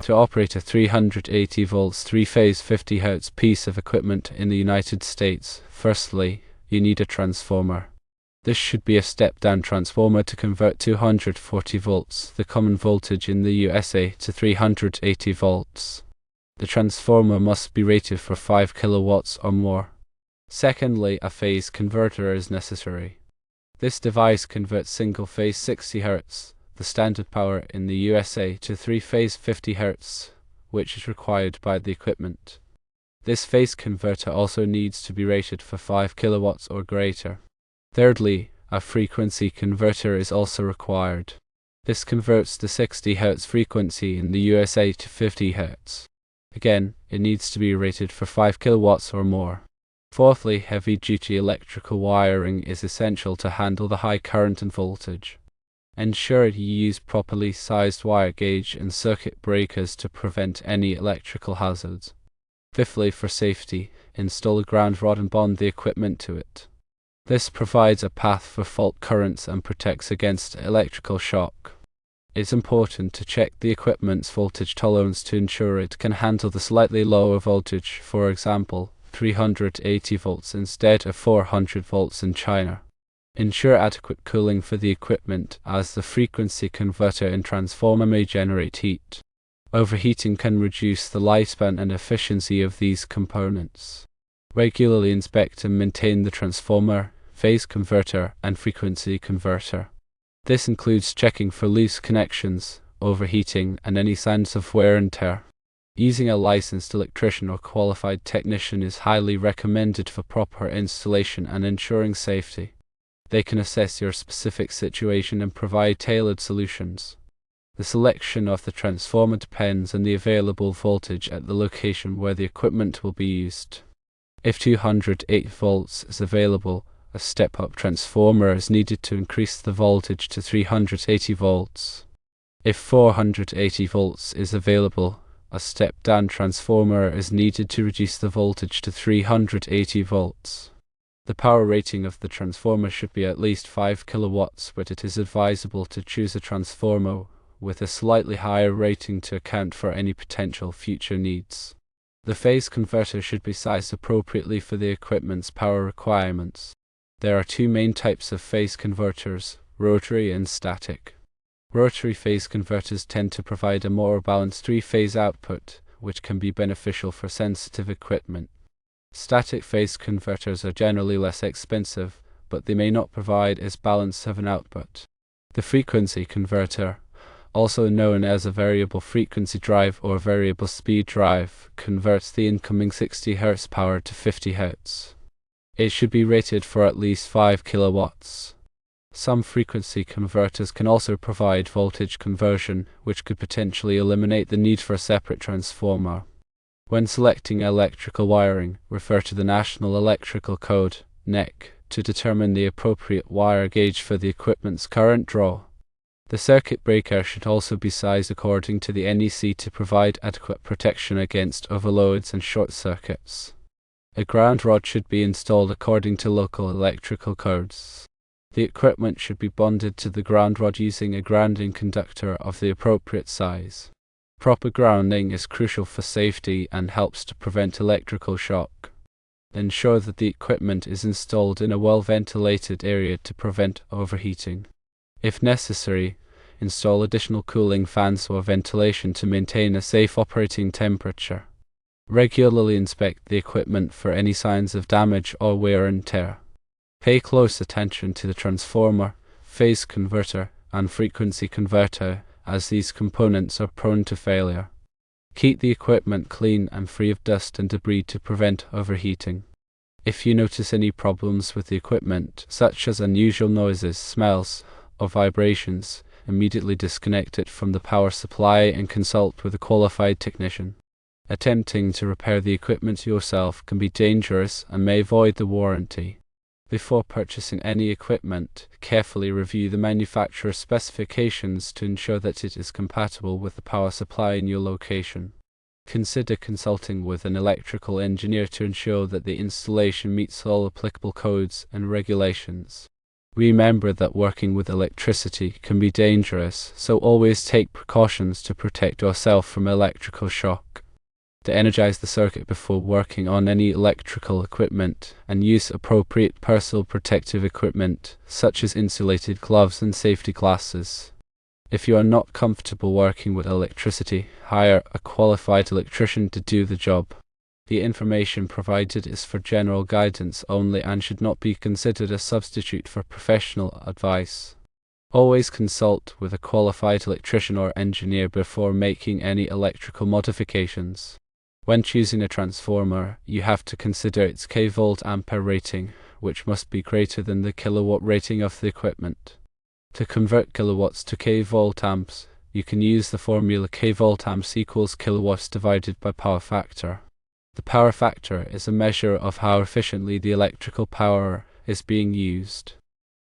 To operate a 380 volts 3-phase 50 Hz piece of equipment in the United States, firstly, you need a transformer. This should be a step-down transformer to convert 240 volts, the common voltage in the USA, to 380 volts. The transformer must be rated for 5 kilowatts or more. Secondly, a phase converter is necessary. This device converts single-phase 60 Hz, the standard power in the USA, to 3-phase 50 Hz, which is required by the equipment. This phase converter also needs to be rated for 5 kilowatts or greater. Thirdly, a frequency converter is also required. This converts the 60 Hz frequency in the USA to 50 Hz. Again, it needs to be rated for 5 kilowatts or more. Fourthly, heavy-duty electrical wiring is essential to handle the high current and voltage. Ensure you use properly sized wire gauge and circuit breakers to prevent any electrical hazards. Fifthly, for safety, install a ground rod and bond the equipment to it. This provides a path for fault currents and protects against electrical shock. It's important to check the equipment's voltage tolerance to ensure it can handle the slightly lower voltage, for example, 380 volts instead of 400 volts in China. Ensure adequate cooling for the equipment, as the frequency converter and transformer may generate heat. Overheating can reduce the lifespan and efficiency of these components. Regularly inspect and maintain the transformer, phase converter, and frequency converter. This includes checking for loose connections, overheating, and any signs of wear and tear. Using a licensed electrician or qualified technician is highly recommended for proper installation and ensuring safety. They can assess your specific situation and provide tailored solutions. The selection of the transformer depends on the available voltage at the location where the equipment will be used. If 208 volts is available, a step-up transformer is needed to increase the voltage to 380 volts. If 480 volts is available, a step-down transformer is needed to reduce the voltage to 380 volts. The power rating of the transformer should be at least 5 kilowatts, but it is advisable to choose a transformer with a slightly higher rating to account for any potential future needs. The phase converter should be sized appropriately for the equipment's power requirements. There are two main types of phase converters, rotary and static. Rotary phase converters tend to provide a more balanced three-phase output, which can be beneficial for sensitive equipment. Static phase converters are generally less expensive, but they may not provide as balanced of an output. The frequency converter, also known as a variable frequency drive or variable speed drive, converts the incoming 60 Hz power to 50 Hz. It should be rated for at least 5 kilowatts. Some frequency converters can also provide voltage conversion, which could potentially eliminate the need for a separate transformer. When selecting electrical wiring, refer to the National Electrical Code (NEC) to determine the appropriate wire gauge for the equipment's current draw. The circuit breaker should also be sized according to the NEC to provide adequate protection against overloads and short circuits. A ground rod should be installed according to local electrical codes. The equipment should be bonded to the ground rod using a grounding conductor of the appropriate size. Proper grounding is crucial for safety and helps to prevent electrical shock. Ensure that the equipment is installed in a well-ventilated area to prevent overheating. If necessary, install additional cooling fans or ventilation to maintain a safe operating temperature. Regularly inspect the equipment for any signs of damage or wear and tear. Pay close attention to the transformer, phase converter, and frequency converter, as these components are prone to failure. Keep the equipment clean and free of dust and debris to prevent overheating. If you notice any problems with the equipment, such as unusual noises, smells, or vibrations, immediately disconnect it from the power supply and consult with a qualified technician. Attempting to repair the equipment yourself can be dangerous and may void the warranty. Before purchasing any equipment, carefully review the manufacturer's specifications to ensure that it is compatible with the power supply in your location. Consider consulting with an electrical engineer to ensure that the installation meets all applicable codes and regulations. Remember that working with electricity can be dangerous, so always take precautions to protect yourself from electrical shock. To energize the circuit before working on any electrical equipment, and use appropriate personal protective equipment, such as insulated gloves and safety glasses. If you are not comfortable working with electricity, hire a qualified electrician to do the job. The information provided is for general guidance only and should not be considered a substitute for professional advice. Always consult with a qualified electrician or engineer before making any electrical modifications. When choosing a transformer, you have to consider its kVA rating, which must be greater than the kilowatt rating of the equipment. To convert kilowatts to kVA, you can use the formula kVA equals kilowatts divided by power factor. The power factor is a measure of how efficiently the electrical power is being used.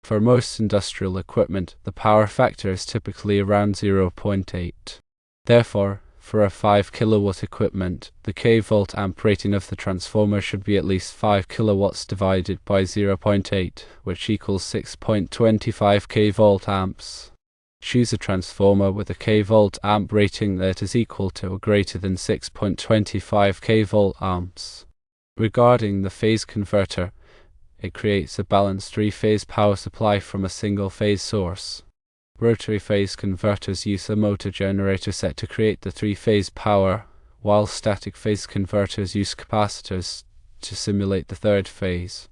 For most industrial equipment, the power factor is typically around 0.8. Therefore, for a 5 kilowatt equipment, the kVA rating of the transformer should be at least 5 kilowatts divided by 0.8, which equals 6.25 kVA. Choose a transformer with a kVA rating that is equal to or greater than 6.25 kVA. Regarding the phase converter, it creates a balanced three-phase power supply from a single phase source. Rotary phase converters use a motor generator set to create the three-phase power, while static phase converters use capacitors to simulate the third phase.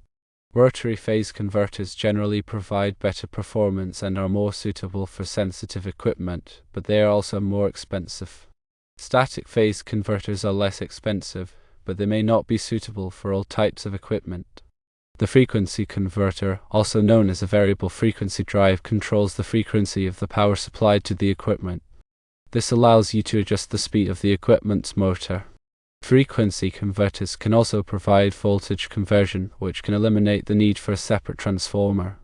Rotary phase converters generally provide better performance and are more suitable for sensitive equipment, but they are also more expensive. Static phase converters are less expensive, but they may not be suitable for all types of equipment. The frequency converter, also known as a variable frequency drive, controls the frequency of the power supplied to the equipment. This allows you to adjust the speed of the equipment's motor. Frequency converters can also provide voltage conversion, which can eliminate the need for a separate transformer.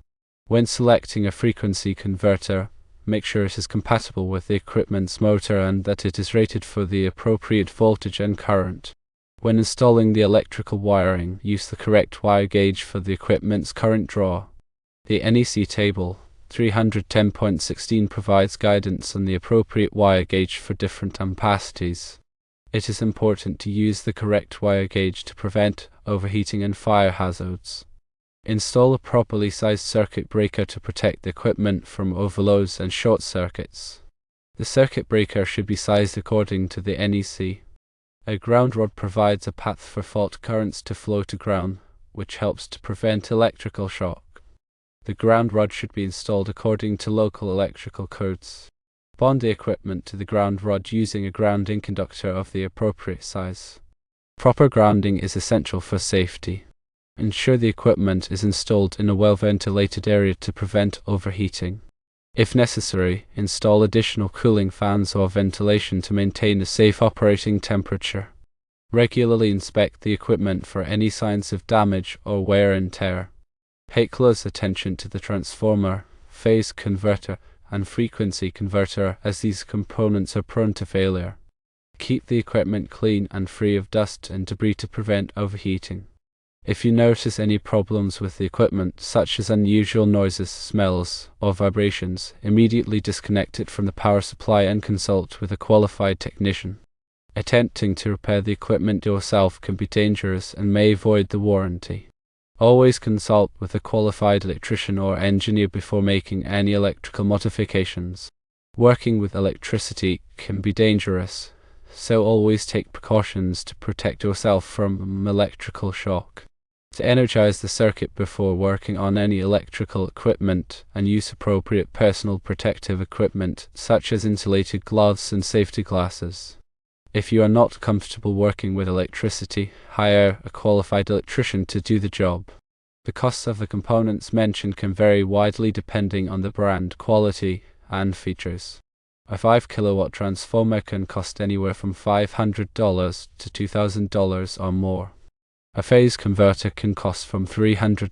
When selecting a frequency converter, make sure it is compatible with the equipment's motor and that it is rated for the appropriate voltage and current. When installing the electrical wiring, use the correct wire gauge for the equipment's current draw. The NEC table 310.16 provides guidance on the appropriate wire gauge for different ampacities. It is important to use the correct wire gauge to prevent overheating and fire hazards. Install a properly sized circuit breaker to protect the equipment from overloads and short circuits. The circuit breaker should be sized according to the NEC. A ground rod provides a path for fault currents to flow to ground, which helps to prevent electrical shock. The ground rod should be installed according to local electrical codes. Bond the equipment to the ground rod using a grounding conductor of the appropriate size. Proper grounding is essential for safety. Ensure the equipment is installed in a well-ventilated area to prevent overheating. If necessary, install additional cooling fans or ventilation to maintain a safe operating temperature. Regularly inspect the equipment for any signs of damage or wear and tear. Pay close attention to the transformer, phase converter, and frequency converter, as these components are prone to failure. Keep the equipment clean and free of dust and debris to prevent overheating. If you notice any problems with the equipment, such as unusual noises, smells, or vibrations, immediately disconnect it from the power supply and consult with a qualified technician. Attempting to repair the equipment yourself can be dangerous and may void the warranty. Always consult with a qualified electrician or engineer before making any electrical modifications. Working with electricity can be dangerous, so always take precautions to protect yourself from electrical shock. To energize the circuit before working on any electrical equipment, and use appropriate personal protective equipment such as insulated gloves and safety glasses. If you are not comfortable working with electricity, hire a qualified electrician to do the job. The costs of the components mentioned can vary widely depending on the brand, quality, and features. A 5 kilowatt transformer can cost anywhere from $500 to $2,000 or more. A phase converter can cost from $300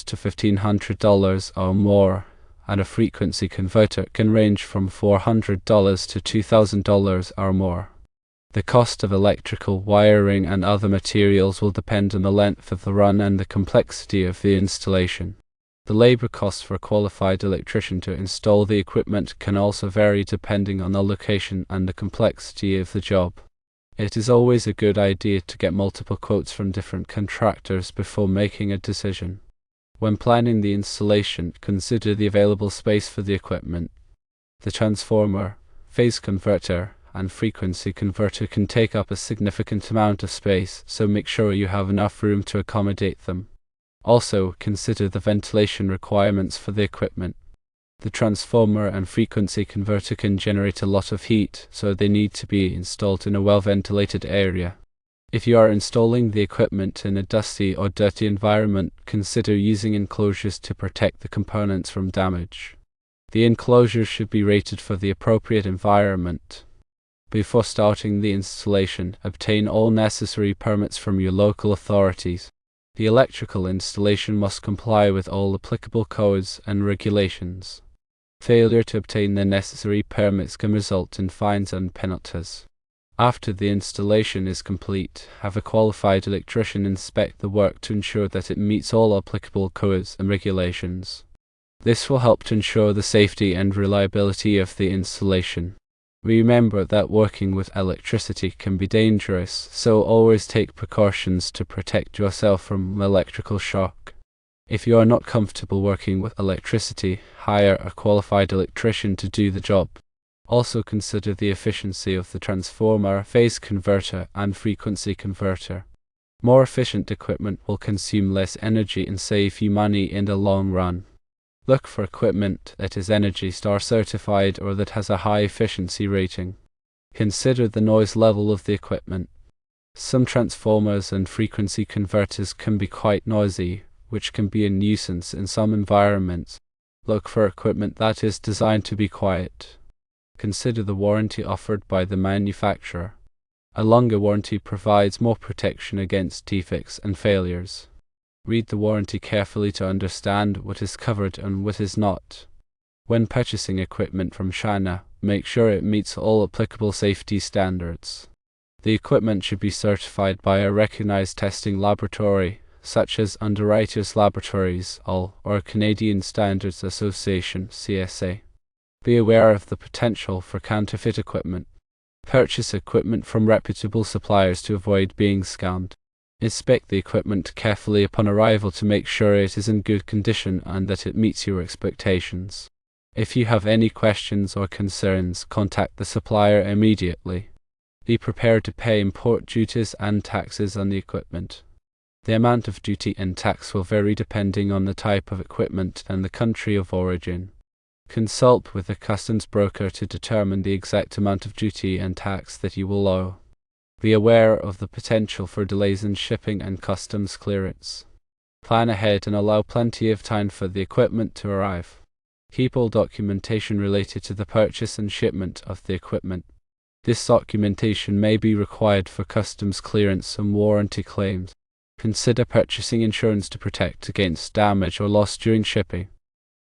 to $1,500 or more, and a frequency converter can range from $400 to $2,000 or more. The cost of electrical wiring and other materials will depend on the length of the run and the complexity of the installation. The labor costs for a qualified electrician to install the equipment can also vary depending on the location and the complexity of the job. It is always a good idea to get multiple quotes from different contractors before making a decision. When planning the installation, consider the available space for the equipment. The transformer, phase converter, and frequency converter can take up a significant amount of space, so make sure you have enough room to accommodate them. Also, consider the ventilation requirements for the equipment. The transformer and frequency converter can generate a lot of heat, so they need to be installed in a well-ventilated area. If you are installing the equipment in a dusty or dirty environment, consider using enclosures to protect the components from damage. The enclosures should be rated for the appropriate environment. Before starting the installation, obtain all necessary permits from your local authorities. The electrical installation must comply with all applicable codes and regulations. Failure to obtain the necessary permits can result in fines and penalties. After the installation is complete, have a qualified electrician inspect the work to ensure that it meets all applicable codes and regulations. This will help to ensure the safety and reliability of the installation. Remember that working with electricity can be dangerous, so always take precautions to protect yourself from electrical shock. If you are not comfortable working with electricity, hire a qualified electrician to do the job. Also consider the efficiency of the transformer, phase converter, and frequency converter. More efficient equipment will consume less energy and save you money in the long run. Look for equipment that is Energy Star certified or that has a high efficiency rating. Consider the noise level of the equipment. Some transformers and frequency converters can be quite noisy, which can be a nuisance in some environments. Look for equipment that is designed to be quiet. Consider the warranty offered by the manufacturer. A longer warranty provides more protection against defects and failures. Read the warranty carefully to understand what is covered and what is not. When purchasing equipment from China, make sure it meets all applicable safety standards. The equipment should be certified by a recognized testing laboratory, such as Underwriters Laboratories, or Canadian Standards Association (CSA). Be aware of the potential for counterfeit equipment. Purchase equipment from reputable suppliers to avoid being scammed. Inspect the equipment carefully upon arrival to make sure it is in good condition and that it meets your expectations. If you have any questions or concerns, contact the supplier immediately. Be prepared to pay import duties and taxes on the equipment. The amount of duty and tax will vary depending on the type of equipment and the country of origin. Consult with a customs broker to determine the exact amount of duty and tax that you will owe. Be aware of the potential for delays in shipping and customs clearance. Plan ahead and allow plenty of time for the equipment to arrive. Keep all documentation related to the purchase and shipment of the equipment. This documentation may be required for customs clearance and warranty claims. Consider purchasing insurance to protect against damage or loss during shipping.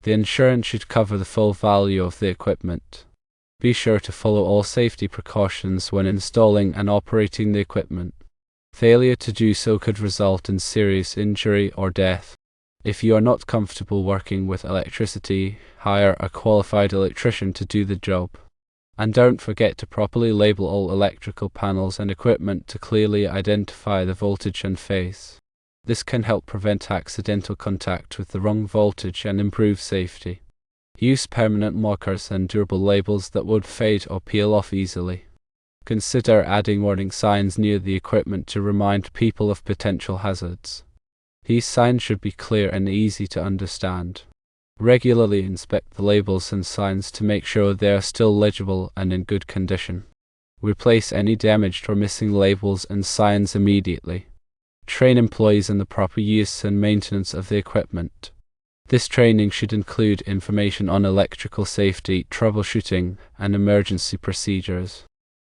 The insurance should cover the full value of the equipment. Be sure to follow all safety precautions when installing and operating the equipment. Failure to do so could result in serious injury or death. If you are not comfortable working with electricity, hire a qualified electrician to do the job. And don't forget to properly label all electrical panels and equipment to clearly identify the voltage and phase. This can help prevent accidental contact with the wrong voltage and improve safety. Use permanent markers and durable labels that would fade or peel off easily. Consider adding warning signs near the equipment to remind people of potential hazards. These signs should be clear and easy to understand. Regularly inspect the labels and signs to make sure they are still legible and in good condition. Replace any damaged or missing labels and signs immediately. Train employees in the proper use and maintenance of the equipment. This training should include information on electrical safety, troubleshooting, and emergency procedures.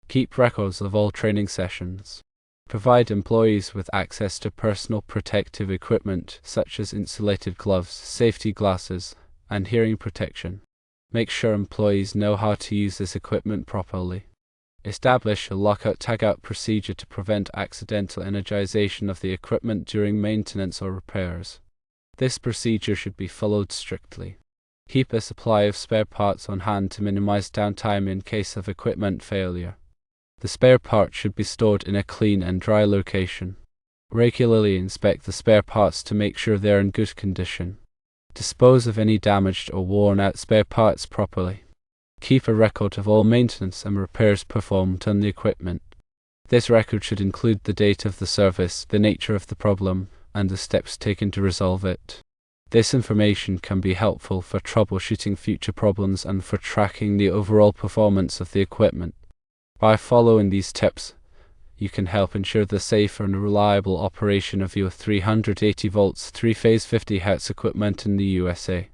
Keep records of all training sessions. Provide employees with access to personal protective equipment such as insulated gloves, safety glasses, and hearing protection. Make sure employees know how to use this equipment properly. Establish a lockout-tagout procedure to prevent accidental energization of the equipment during maintenance or repairs. This procedure should be followed strictly. Keep a supply of spare parts on hand to minimize downtime in case of equipment failure. The spare part should be stored in a clean and dry location. Regularly inspect the spare parts to make sure they are in good condition. Dispose of any damaged or worn out spare parts properly. Keep a record of all maintenance and repairs performed on the equipment. This record should include the date of the service, the nature of the problem, and the steps taken to resolve it. This information can be helpful for troubleshooting future problems and for tracking the overall performance of the equipment. By following these tips, you can help ensure the safe and reliable operation of your 380 volts 3-phase 50 Hz equipment in the USA.